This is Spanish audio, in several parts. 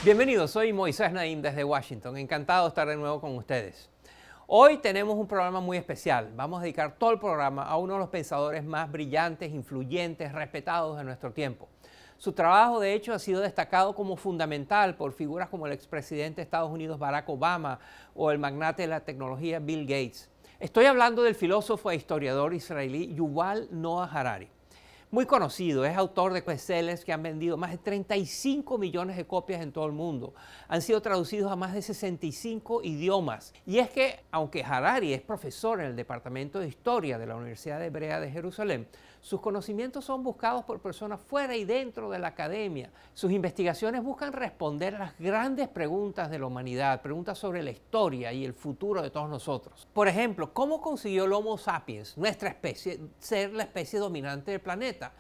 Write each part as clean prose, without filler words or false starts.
Bienvenidos, soy Moisés Naim desde Washington. Encantado de estar de nuevo con ustedes. Hoy tenemos un programa muy especial. Vamos a dedicar todo el programa a uno de los pensadores más brillantes, influyentes, respetados de nuestro tiempo. Su trabajo, de hecho, ha sido destacado como fundamental por figuras como el expresidente de Estados Unidos Barack Obama o el magnate de la tecnología Bill Gates. Estoy hablando del filósofo e historiador israelí Yuval Noah Harari. Muy conocido, es autor de bestsellers que han vendido más de 35 millones de copias en todo el mundo. Han sido traducidos a más de 65 idiomas. Y es que, aunque Harari es profesor en el Departamento de Historia de la Universidad Hebrea de Jerusalén, sus conocimientos son buscados por personas fuera y dentro de la academia. Sus investigaciones buscan responder a las grandes preguntas de la humanidad, preguntas sobre la historia y el futuro de todos nosotros. Por ejemplo, ¿cómo consiguió el Homo sapiens, nuestra especie, ser la especie dominante del planeta?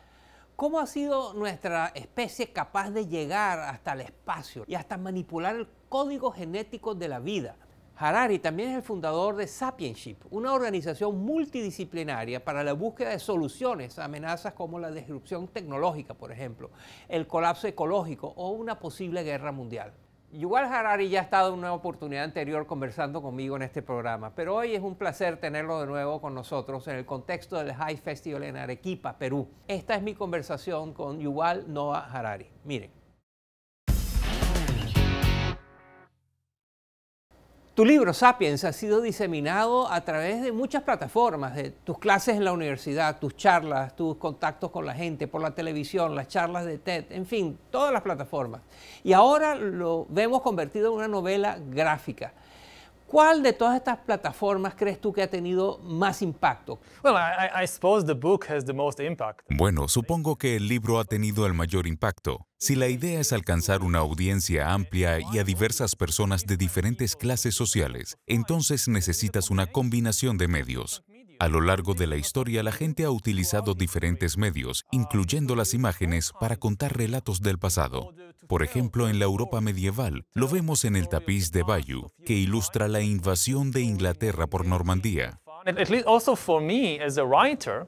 ¿Cómo ha sido nuestra especie capaz de llegar hasta el espacio y hasta manipular el código genético de la vida? Harari también es el fundador de Sapienship, una organización multidisciplinaria para la búsqueda de soluciones a amenazas como la disrupción tecnológica, por ejemplo, el colapso ecológico o una posible guerra mundial. Yuval Harari ya ha estado en una oportunidad anterior conversando conmigo en este programa, pero hoy es un placer tenerlo de nuevo con nosotros en el contexto del High Festival en Arequipa, Perú. Esta es mi conversación con Yuval Noah Harari. Miren. Tu libro, Sapiens, ha sido diseminado a través de muchas plataformas, de tus clases en la universidad, tus charlas, tus contactos con la gente, por la televisión, las charlas de TED, en fin, todas las plataformas. Y ahora lo vemos convertido en una novela gráfica. ¿Cuál de todas estas plataformas crees tú que ha tenido más impacto? Bueno, supongo que el libro ha tenido el mayor impacto. Si la idea es alcanzar una audiencia amplia y a diversas personas de diferentes clases sociales, entonces necesitas una combinación de medios. A lo largo de la historia, la gente ha utilizado diferentes medios, incluyendo las imágenes, para contar relatos del pasado. Por ejemplo, en la Europa medieval, lo vemos en el tapiz de Bayeux, que ilustra la invasión de Inglaterra por Normandía. Also for me as a writer,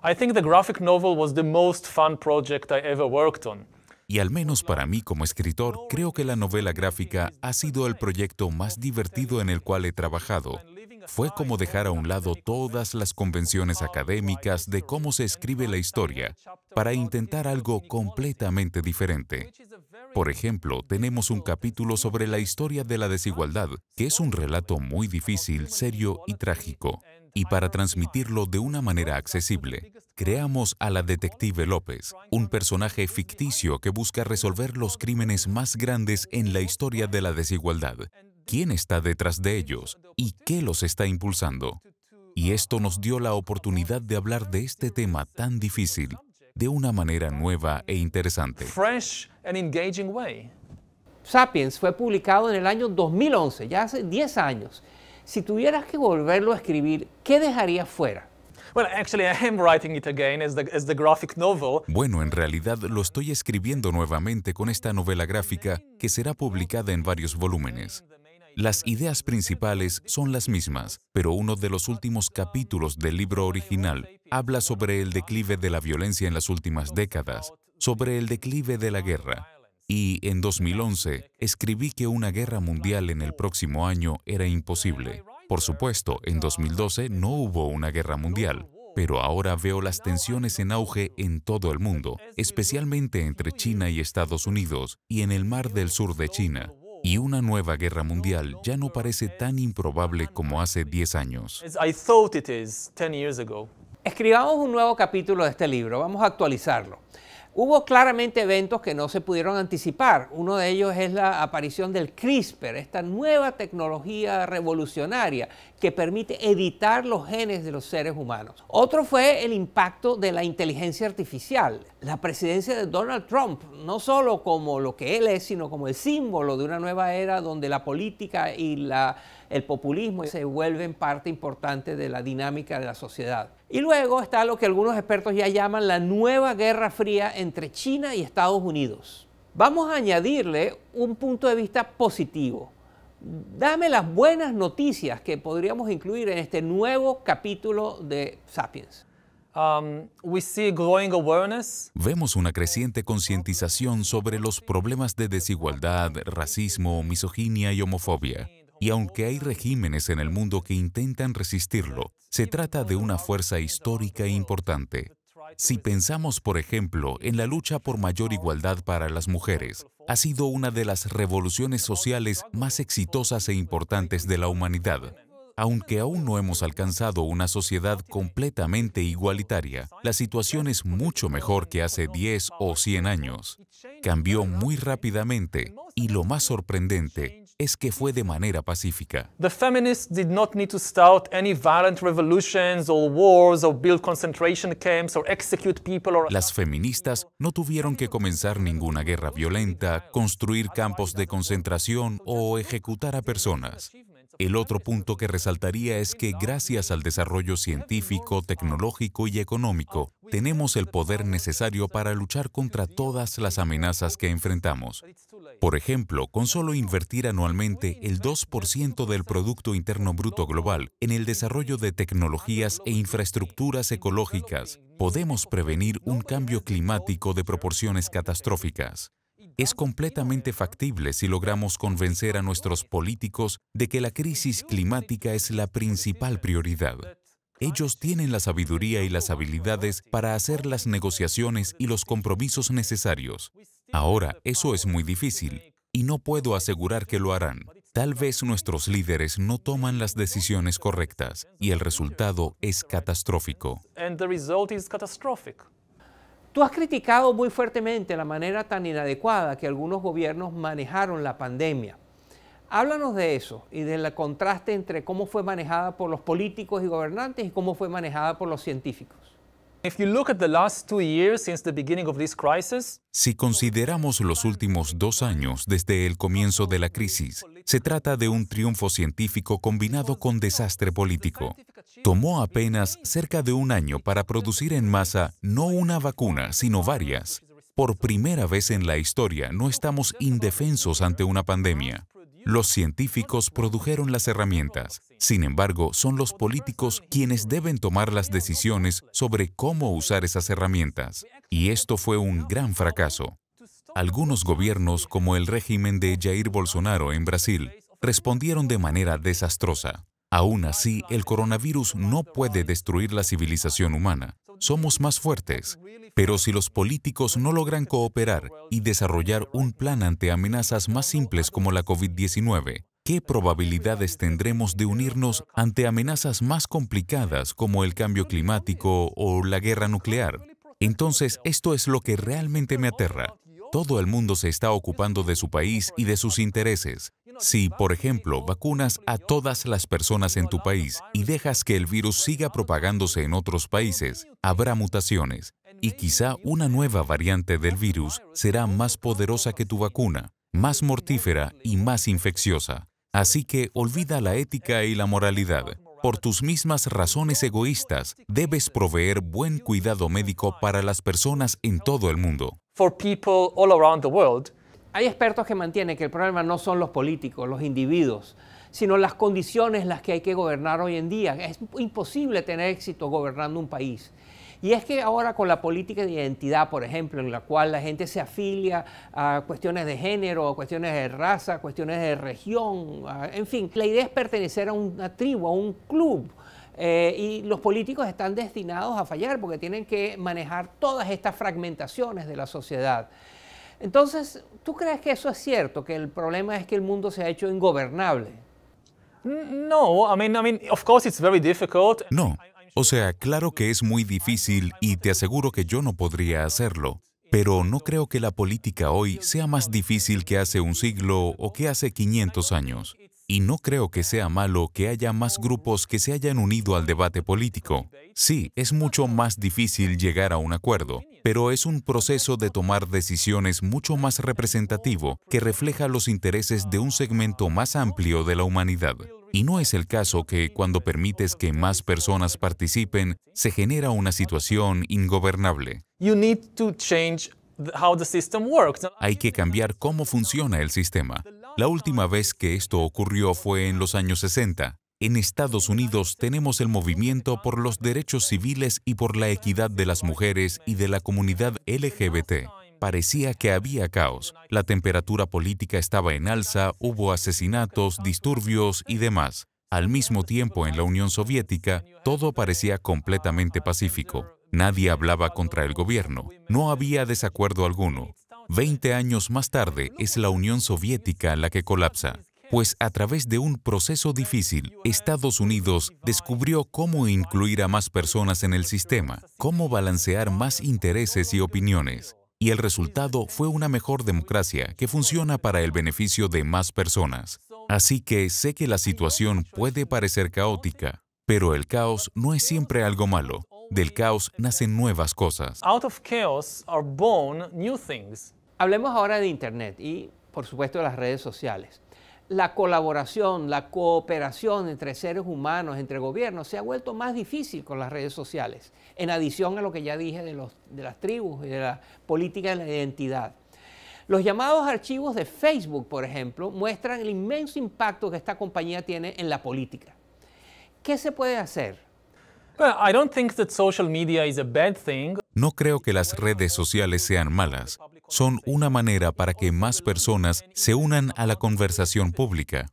I think the graphic novel was the most fun project I ever worked on. Y al menos para mí como escritor, creo que la novela gráfica ha sido el proyecto más divertido en el cual he trabajado. Fue como dejar a un lado todas las convenciones académicas de cómo se escribe la historia para intentar algo completamente diferente. Por ejemplo, tenemos un capítulo sobre la historia de la desigualdad, que es un relato muy difícil, serio y trágico. Y para transmitirlo de una manera accesible, creamos a la detective López, un personaje ficticio que busca resolver los crímenes más grandes en la historia de la desigualdad. ¿Quién está detrás de ellos? ¿Y qué los está impulsando? Y esto nos dio la oportunidad de hablar de este tema tan difícil de una manera nueva e interesante. Fresh and engaging way. Sapiens fue publicado en el año 2011, ya hace 10 años. Si tuvieras que volverlo a escribir, ¿qué dejarías fuera? Bueno, en realidad lo estoy escribiendo nuevamente con esta novela gráfica que será publicada en varios volúmenes. Las ideas principales son las mismas, pero uno de los últimos capítulos del libro original habla sobre el declive de la violencia en las últimas décadas, sobre el declive de la guerra. Y en 2011 escribí que una guerra mundial en el próximo año era imposible. Por supuesto, en 2012 no hubo una guerra mundial, pero ahora veo las tensiones en auge en todo el mundo, especialmente entre China y Estados Unidos y en el Mar del Sur de China. Y una nueva guerra mundial ya no parece tan improbable como hace 10 años. Escribamos un nuevo capítulo de este libro, vamos a actualizarlo. Hubo claramente eventos que no se pudieron anticipar. Uno de ellos es la aparición del CRISPR, esta nueva tecnología revolucionaria que permite editar los genes de los seres humanos. Otro fue el impacto de la inteligencia artificial. La presidencia de Donald Trump, no solo como lo que él es, sino como el símbolo de una nueva era donde la política y el populismo se vuelven parte importante de la dinámica de la sociedad. Y luego está lo que algunos expertos ya llaman la nueva Guerra Fría entre China y Estados Unidos. Vamos a añadirle un punto de vista positivo. Dame las buenas noticias que podríamos incluir en este nuevo capítulo de Sapiens. We see growing awareness. Vemos una creciente concientización sobre los problemas de desigualdad, racismo, misoginia y homofobia. Y aunque hay regímenes en el mundo que intentan resistirlo, se trata de una fuerza histórica e importante. Si pensamos, por ejemplo, en la lucha por mayor igualdad para las mujeres, ha sido una de las revoluciones sociales más exitosas e importantes de la humanidad. Aunque aún no hemos alcanzado una sociedad completamente igualitaria, la situación es mucho mejor que hace 10 o 100 años. Cambió muy rápidamente y lo más sorprendente es que fue de manera pacífica. The feminists did not need to start any violent revolutions or wars or build concentration camps or execute people or... Las feministas no tuvieron que comenzar ninguna guerra violenta, construir campos de concentración o ejecutar a personas. El otro punto que resaltaría es que gracias al desarrollo científico, tecnológico y económico, tenemos el poder necesario para luchar contra todas las amenazas que enfrentamos. Por ejemplo, con solo invertir anualmente el 2% del Producto Interno Bruto Global en el desarrollo de tecnologías e infraestructuras ecológicas, podemos prevenir un cambio climático de proporciones catastróficas. Es completamente factible si logramos convencer a nuestros políticos de que la crisis climática es la principal prioridad. Ellos tienen la sabiduría y las habilidades para hacer las negociaciones y los compromisos necesarios. Ahora, eso es muy difícil, y no puedo asegurar que lo harán. Tal vez nuestros líderes no toman las decisiones correctas, y el resultado es catastrófico. And the result is catastrophic. Tú has criticado muy fuertemente la manera tan inadecuada que algunos gobiernos manejaron la pandemia. Háblanos de eso y del contraste entre cómo fue manejada por los políticos y gobernantes y cómo fue manejada por los científicos. If you look at the last 2 years since the beginning of this crisis, Si consideramos los últimos 2 años desde el comienzo de la crisis, se trata de un triunfo científico combinado con desastre político. Tomó apenas cerca de 1 año para producir en masa no una vacuna, sino varias. Por primera vez en la historia no estamos indefensos ante una pandemia. Los científicos produjeron las herramientas. Sin embargo, son los políticos quienes deben tomar las decisiones sobre cómo usar esas herramientas. Y esto fue un gran fracaso. Algunos gobiernos, como el régimen de Jair Bolsonaro en Brasil, respondieron de manera desastrosa. Aún así, el coronavirus no puede destruir la civilización humana. Somos más fuertes. Pero si los políticos no logran cooperar y desarrollar un plan ante amenazas más simples como la COVID-19, ¿qué probabilidades tendremos de unirnos ante amenazas más complicadas como el cambio climático o la guerra nuclear? Entonces, esto es lo que realmente me aterra. Todo el mundo se está ocupando de su país y de sus intereses. Si, por ejemplo, vacunas a todas las personas en tu país y dejas que el virus siga propagándose en otros países, habrá mutaciones. Y quizá una nueva variante del virus será más poderosa que tu vacuna, más mortífera y más infecciosa. Así que olvida la ética y la moralidad. Por tus mismas razones egoístas, debes proveer buen cuidado médico para las personas en todo el mundo. for people all around the world, Hay expertos que mantienen que el problema no son los políticos, los individuos, sino las condiciones en las que hay que gobernar hoy en día. Es imposible tener éxito gobernando un país. Y es que ahora con la política de identidad, por ejemplo, en la cual la gente se afilia a cuestiones de género, a cuestiones de raza, a cuestiones de región, en fin, la idea es pertenecer a una tribu, a un club. Y los políticos están destinados a fallar porque tienen que manejar todas estas fragmentaciones de la sociedad. Entonces, ¿tú crees que eso es cierto? Que el problema es que el mundo se ha hecho ingobernable. no, I mean, of course it's very difficult. No. O sea, claro que es muy difícil y te aseguro que yo no podría hacerlo. Pero no creo que la política hoy sea más difícil que hace un siglo o que hace 500 años. Y no creo que sea malo que haya más grupos que se hayan unido al debate político. Sí, es mucho más difícil llegar a un acuerdo, pero es un proceso de tomar decisiones mucho más representativo que refleja los intereses de un segmento más amplio de la humanidad. Y no es el caso que cuando permites que más personas participen, se genera una situación ingobernable. You need to change how the system works. Hay que cambiar cómo funciona el sistema. La última vez que esto ocurrió fue en los años 60. En Estados Unidos tenemos el movimiento por los derechos civiles y por la equidad de las mujeres y de la comunidad LGBT. Parecía que había caos. La temperatura política estaba en alza, hubo asesinatos, disturbios y demás. Al mismo tiempo, en la Unión Soviética, todo parecía completamente pacífico. Nadie hablaba contra el gobierno. No había desacuerdo alguno. 20 años más tarde, es la Unión Soviética la que colapsa. Pues a través de un proceso difícil, Estados Unidos descubrió cómo incluir a más personas en el sistema, cómo balancear más intereses y opiniones. Y el resultado fue una mejor democracia que funciona para el beneficio de más personas. Así que sé que la situación puede parecer caótica, pero el caos no es siempre algo malo. Del caos nacen nuevas cosas. Out of chaos are born new things. Hablemos ahora de Internet y, por supuesto, de las redes sociales. La colaboración, la cooperación entre seres humanos, entre gobiernos, se ha vuelto más difícil con las redes sociales, en adición a lo que ya dije de las tribus y de la política de la identidad. Los llamados archivos de Facebook, por ejemplo, muestran el inmenso impacto que esta compañía tiene en la política. ¿Qué se puede hacer? Well, I don't think that social media is a bad thing. No creo que las redes sociales sean malas. Son una manera para que más personas se unan a la conversación pública.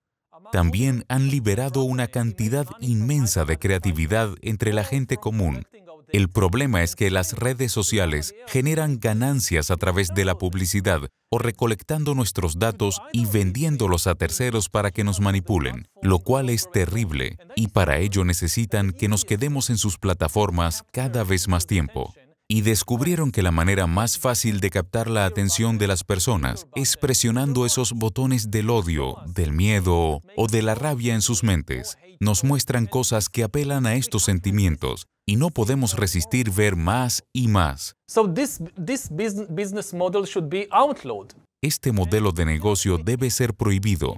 También han liberado una cantidad inmensa de creatividad entre la gente común. El problema es que las redes sociales generan ganancias a través de la publicidad o recolectando nuestros datos y vendiéndolos a terceros para que nos manipulen, lo cual es terrible, y para ello necesitan que nos quedemos en sus plataformas cada vez más tiempo. Y descubrieron que la manera más fácil de captar la atención de las personas es presionando esos botones del odio, del miedo o de la rabia en sus mentes. Nos muestran cosas que apelan a estos sentimientos y no podemos resistir ver más y más. So this business model should be outlawed. Este modelo de negocio debe ser prohibido.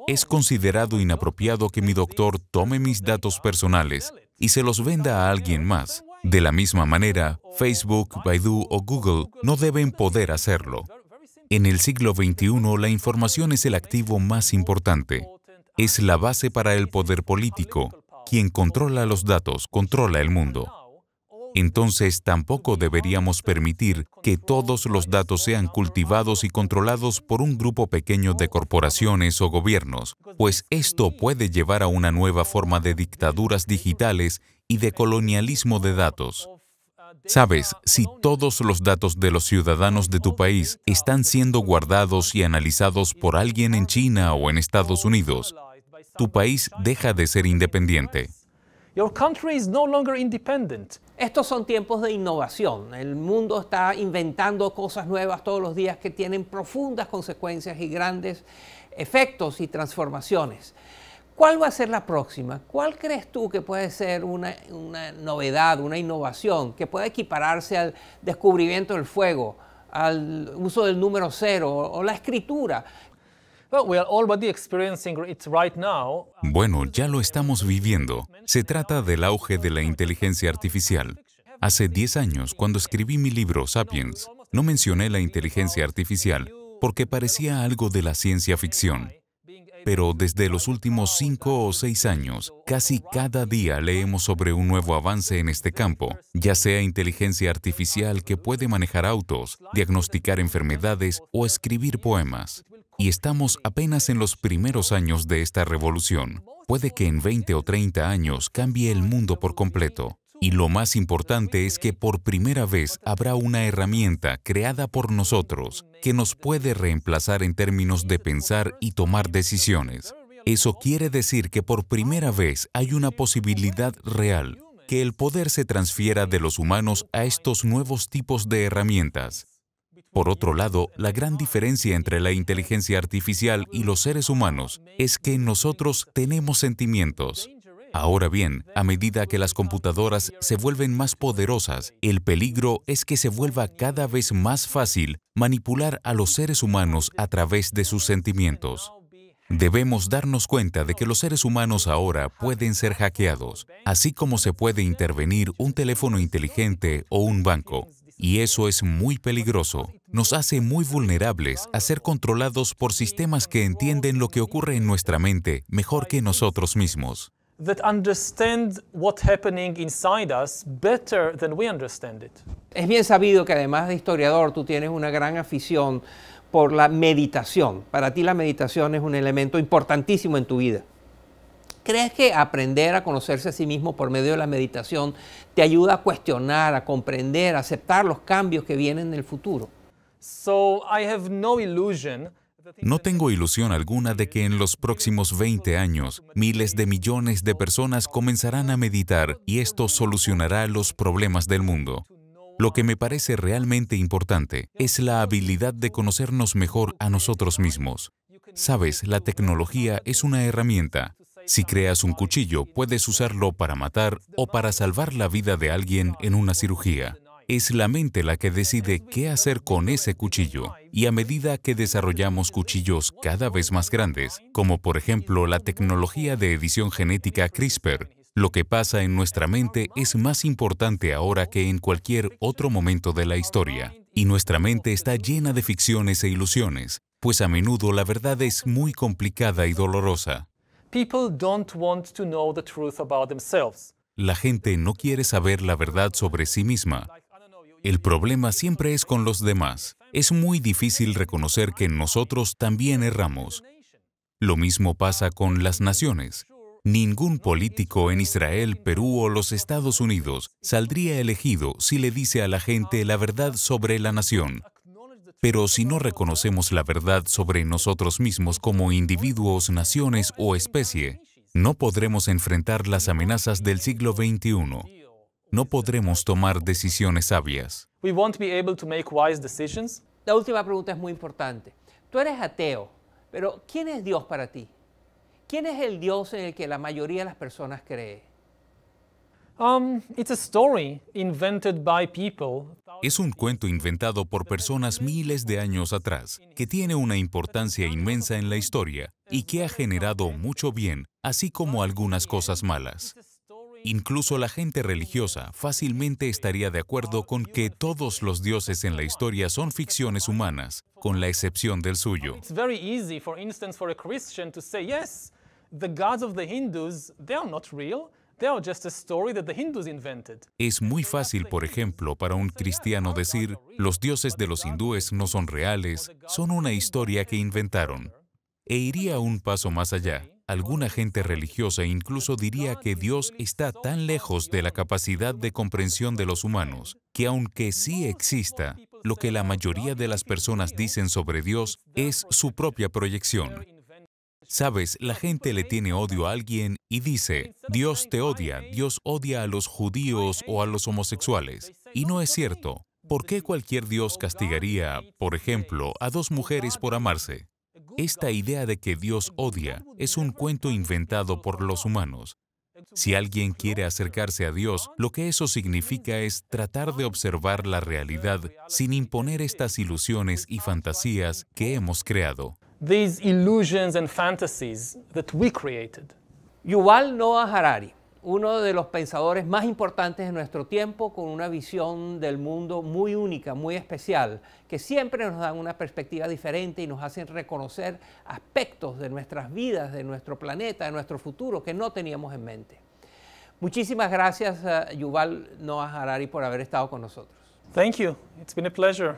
Es considerado inapropiado que mi doctor tome mis datos personales y se los venda a alguien más. De la misma manera, Facebook, Baidu o Google no deben poder hacerlo. En el siglo XXI, la información es el activo más importante. Es la base para el poder político. Quien controla los datos, controla el mundo. Entonces, tampoco deberíamos permitir que todos los datos sean cultivados y controlados por un grupo pequeño de corporaciones o gobiernos, pues esto puede llevar a una nueva forma de dictaduras digitales y de colonialismo de datos. Sabes, si todos los datos de los ciudadanos de tu país están siendo guardados y analizados por alguien en China o en Estados Unidos, tu país deja de ser independiente. Your country is no longer independent. Estos son tiempos de innovación. El mundo está inventando cosas nuevas todos los días que tienen profundas consecuencias y grandes efectos y transformaciones. ¿Cuál va a ser la próxima? ¿Cuál crees tú que puede ser una novedad, una innovación que pueda equipararse al descubrimiento del fuego, al uso del número cero o la escritura? Well, we are already experiencing it right now. Bueno, ya lo estamos viviendo. Se trata del auge de la inteligencia artificial. Hace 10 años, cuando escribí mi libro Sapiens, no mencioné la inteligencia artificial porque parecía algo de la ciencia ficción. Pero desde los últimos 5 o 6 años, casi cada día leemos sobre un nuevo avance en este campo, ya sea inteligencia artificial que puede manejar autos, diagnosticar enfermedades o escribir poemas. Y estamos apenas en los primeros años de esta revolución. Puede que en 20 o 30 años cambie el mundo por completo. Y lo más importante es que por primera vez habrá una herramienta creada por nosotros que nos puede reemplazar en términos de pensar y tomar decisiones. Eso quiere decir que por primera vez hay una posibilidad real, que el poder se transfiera de los humanos a estos nuevos tipos de herramientas. Por otro lado, la gran diferencia entre la inteligencia artificial y los seres humanos es que nosotros tenemos sentimientos. Ahora bien, a medida que las computadoras se vuelven más poderosas, el peligro es que se vuelva cada vez más fácil manipular a los seres humanos a través de sus sentimientos. Debemos darnos cuenta de que los seres humanos ahora pueden ser hackeados, así como se puede intervenir un teléfono inteligente o un banco. Y eso es muy peligroso. Nos hace muy vulnerables a ser controlados por sistemas que entienden lo que ocurre en nuestra mente mejor que nosotros mismos. That understand what's happening inside us better than we understand it. Es bien sabido que además de historiador, tú tienes una gran afición por la meditación. Para ti la meditación es un elemento importantísimo en tu vida. ¿Crees que aprender a conocerse a sí mismo por medio de la meditación te ayuda a cuestionar, a comprender, a aceptar los cambios que vienen en el futuro? So I have no illusion. No tengo ilusión alguna de que en los próximos 20 años, miles de millones de personas comenzarán a meditar y esto solucionará los problemas del mundo. Lo que me parece realmente importante es la habilidad de conocernos mejor a nosotros mismos. Sabes, la tecnología es una herramienta. Si creas un cuchillo, puedes usarlo para matar o para salvar la vida de alguien en una cirugía. Es la mente la que decide qué hacer con ese cuchillo, y a medida que desarrollamos cuchillos cada vez más grandes, como por ejemplo la tecnología de edición genética CRISPR, lo que pasa en nuestra mente es más importante ahora que en cualquier otro momento de la historia. Y nuestra mente está llena de ficciones e ilusiones, pues a menudo la verdad es muy complicada y dolorosa. People don't want to know the truth about themselves. La gente no quiere saber la verdad sobre sí misma. El problema siempre es con los demás. Es muy difícil reconocer que nosotros también erramos. Lo mismo pasa con las naciones. Ningún político en Israel, Perú o los Estados Unidos saldría elegido si le dice a la gente la verdad sobre la nación. Pero si no reconocemos la verdad sobre nosotros mismos como individuos, naciones o especie, no podremos enfrentar las amenazas del siglo XXI. No podremos tomar decisiones sabias. We won't be able to make wise decisions. La última pregunta es muy importante. Tú eres ateo, pero ¿quién es Dios para ti? ¿Quién es el Dios en el que la mayoría de las personas cree? It's a story invented by people. Es un cuento inventado por personas miles de años atrás, que tiene una importancia inmensa en la historia y que ha generado mucho bien, así como algunas cosas malas. Incluso la gente religiosa fácilmente estaría de acuerdo con que todos los dioses en la historia son ficciones humanas, con la excepción del suyo. It's very easy, for instance, for a Christian to say, yes, the gods of the Hindus, they are not real. They are just a story that the Hindus invented. Es muy fácil, por ejemplo, para un cristiano decir, los dioses de los hindúes no son reales, son una historia que inventaron. E iría un paso más allá. Alguna gente religiosa incluso diría que Dios está tan lejos de la capacidad de comprensión de los humanos, que aunque sí exista, lo que la mayoría de las personas dicen sobre Dios es su propia proyección. Sabes, la gente le tiene odio a alguien y dice, Dios te odia, Dios odia a los judíos o a los homosexuales. Y no es cierto. ¿Por qué cualquier Dios castigaría, por ejemplo, a dos mujeres por amarse? Esta idea de que Dios odia es un cuento inventado por los humanos. Si alguien quiere acercarse a Dios, lo que eso significa es tratar de observar la realidad sin imponer estas ilusiones y fantasías que hemos creado. These illusions and fantasies that we created. Yuval Noah Harari, uno de los pensadores más importantes de nuestro tiempo, con una visión del mundo muy única, muy especial, que siempre nos dan una perspectiva diferente y nos hacen reconocer aspectos de nuestras vidas, de nuestro planeta, de nuestro futuro, que no teníamos en mente. Muchísimas gracias, Yuval Noah Harari, por haber estado con nosotros. Thank you. It's been a pleasure.